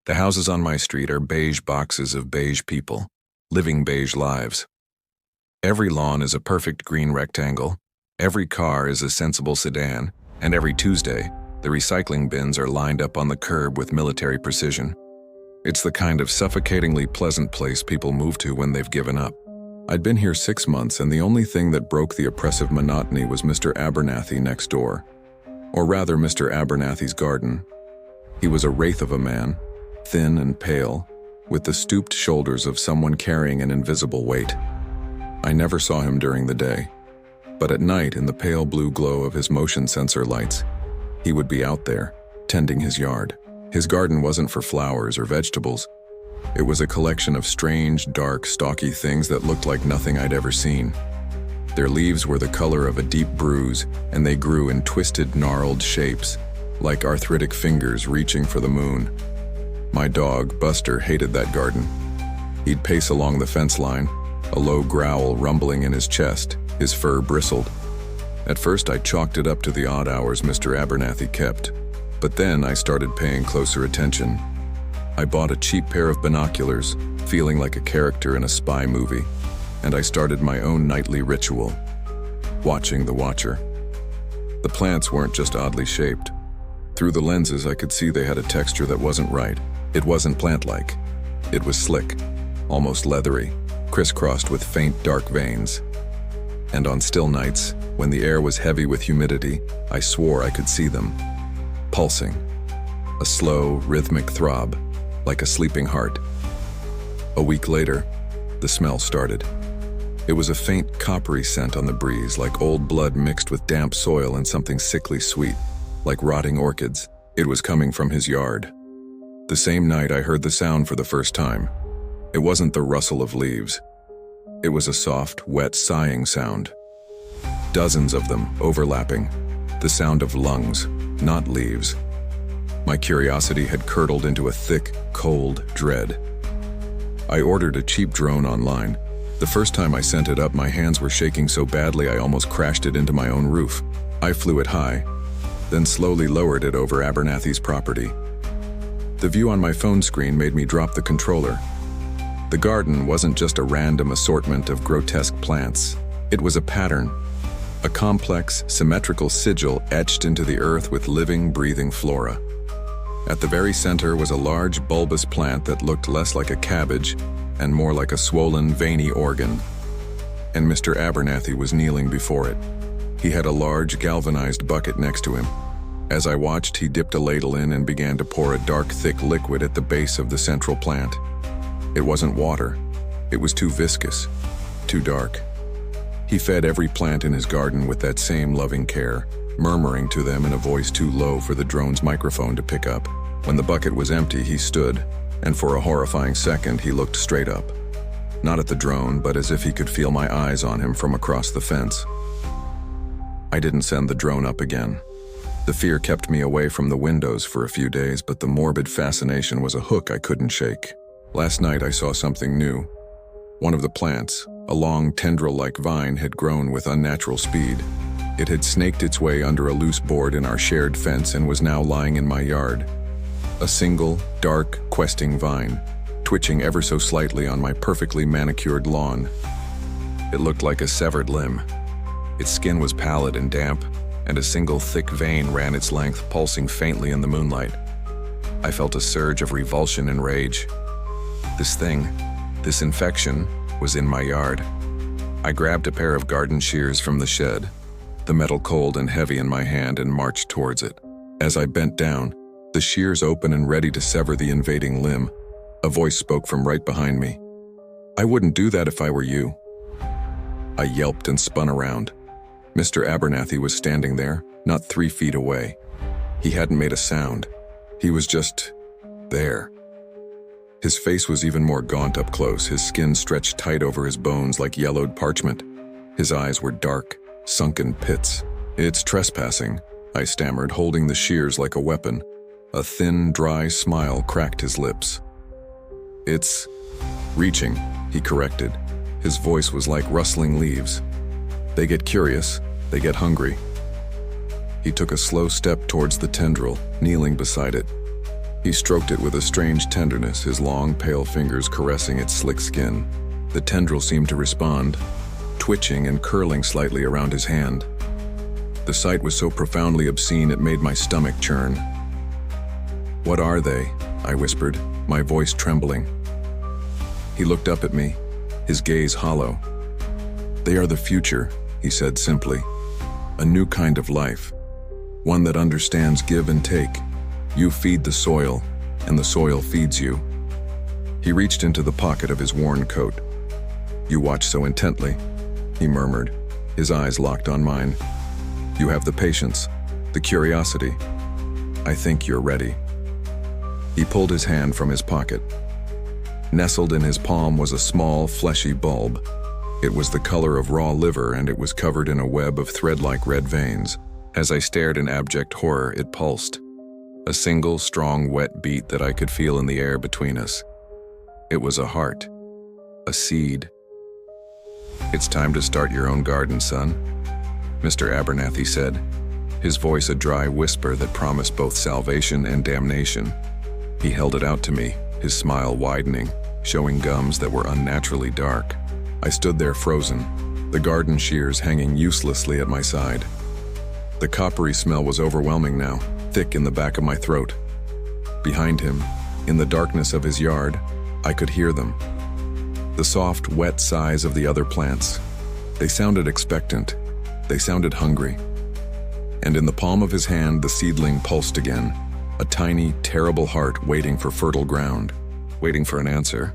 The houses on my street are beige boxes of beige people, living beige lives. Every lawn is a perfect green rectangle, every car is a sensible sedan, and every Tuesday, the recycling bins are lined up on the curb with military precision. It's the kind of suffocatingly pleasant place people move to when they've given up. I'd been here 6 months, and the only thing that broke the oppressive monotony was Mr. Abernathy next door. Or rather, Mr. Abernathy's garden. He was a wraith of a man, thin and pale, with the stooped shoulders of someone carrying an invisible weight. I never saw him during the day, but at night, in the pale blue glow of his motion sensor lights, he would be out there, tending his yard. His garden wasn't for flowers or vegetables. It was a collection of strange, dark, stalky things that looked like nothing I'd ever seen. Their leaves were the color of a deep bruise, and they grew in twisted, gnarled shapes, like arthritic fingers reaching for the moon. My dog, Buster, hated that garden. He'd pace along the fence line, a low growl rumbling in his chest. His fur bristled. At first, I chalked it up to the odd hours Mr. Abernathy kept, but then I started paying closer attention. I bought a cheap pair of binoculars, feeling like a character in a spy movie, and I started my own nightly ritual, watching the watcher. The plants weren't just oddly shaped. Through the lenses, I could see they had a texture that wasn't right. It wasn't plant-like. It was slick, almost leathery, crisscrossed with faint dark veins. And on still nights, when the air was heavy with humidity, I swore I could see them, pulsing, a slow, rhythmic throb, like a sleeping heart. A week later, the smell started. It was a faint, coppery scent on the breeze, like old blood mixed with damp soil and something sickly sweet, like rotting orchids. It was coming from his yard. The same night, I heard the sound for the first time. It wasn't the rustle of leaves. It was a soft, wet, sighing sound. Dozens of them, overlapping. The sound of lungs, not leaves. My curiosity had curdled into a thick, cold dread. I ordered a cheap drone online. The first time I sent it up, my hands were shaking so badly I almost crashed it into my own roof. I flew it high, then slowly lowered it over Abernathy's property. The view on my phone screen made me drop the controller. The garden wasn't just a random assortment of grotesque plants. It was a pattern, a complex, symmetrical sigil etched into the earth with living, breathing flora. At the very center was a large, bulbous plant that looked less like a cabbage and more like a swollen, veiny organ. And Mr. Abernathy was kneeling before it. He had a large, galvanized bucket next to him. As I watched, he dipped a ladle in and began to pour a dark, thick liquid at the base of the central plant. It wasn't water. It was too viscous, too dark. He fed every plant in his garden with that same loving care, murmuring to them in a voice too low for the drone's microphone to pick up. When the bucket was empty, he stood, and for a horrifying second, he looked straight up. Not at the drone, but as if he could feel my eyes on him from across the fence. I didn't send the drone up again. The fear kept me away from the windows for a few days, but the morbid fascination was a hook I couldn't shake. Last night, I saw something new. One of the plants, a long tendril-like vine, had grown with unnatural speed. It had snaked its way under a loose board in our shared fence and was now lying in my yard. A single, dark, questing vine, twitching ever so slightly on my perfectly manicured lawn. It looked like a severed limb. Its skin was pallid and damp, and a single thick vein ran its length, pulsing faintly in the moonlight. I felt a surge of revulsion and rage. This thing, this infection, was in my yard. I grabbed a pair of garden shears from the shed, the metal cold and heavy in my hand, and marched towards it. As I bent down, the shears open and ready to sever the invading limb, a voice spoke from right behind me. "I wouldn't do that if I were you." I yelped and spun around. Mr. Abernathy was standing there, not 3 feet away. He hadn't made a sound. He was just there. His face was even more gaunt up close, his skin stretched tight over his bones like yellowed parchment. His eyes were dark, sunken pits. "It's trespassing," I stammered, holding the shears like a weapon. A thin, dry smile cracked his lips. "It's reaching," he corrected. His voice was like rustling leaves. "They get curious, they get hungry." He took a slow step towards the tendril, kneeling beside it. He stroked it with a strange tenderness, his long, pale fingers caressing its slick skin. The tendril seemed to respond, twitching and curling slightly around his hand. The sight was so profoundly obscene it made my stomach churn. "What are they?" I whispered, my voice trembling. He looked up at me, his gaze hollow. "They are the future," he said simply. "A new kind of life. One that understands give and take. You feed the soil, and the soil feeds you." He reached into the pocket of his worn coat. "You watch so intently," he murmured, his eyes locked on mine. "You have the patience, the curiosity. I think you're ready." He pulled his hand from his pocket. Nestled in his palm was a small, fleshy bulb. It was the color of raw liver, and it was covered in a web of thread-like red veins. As I stared in abject horror, it pulsed. A single, strong, wet beat that I could feel in the air between us. It was a heart. A seed. "It's time to start your own garden, son," Mr. Abernathy said, his voice a dry whisper that promised both salvation and damnation. He held it out to me, his smile widening, showing gums that were unnaturally dark. I stood there frozen, the garden shears hanging uselessly at my side. The coppery smell was overwhelming now, thick in the back of my throat. Behind him, in the darkness of his yard, I could hear them. The soft, wet sighs of the other plants. They sounded expectant. They sounded hungry. And in the palm of his hand, the seedling pulsed again, a tiny, terrible heart waiting for fertile ground, waiting for an answer.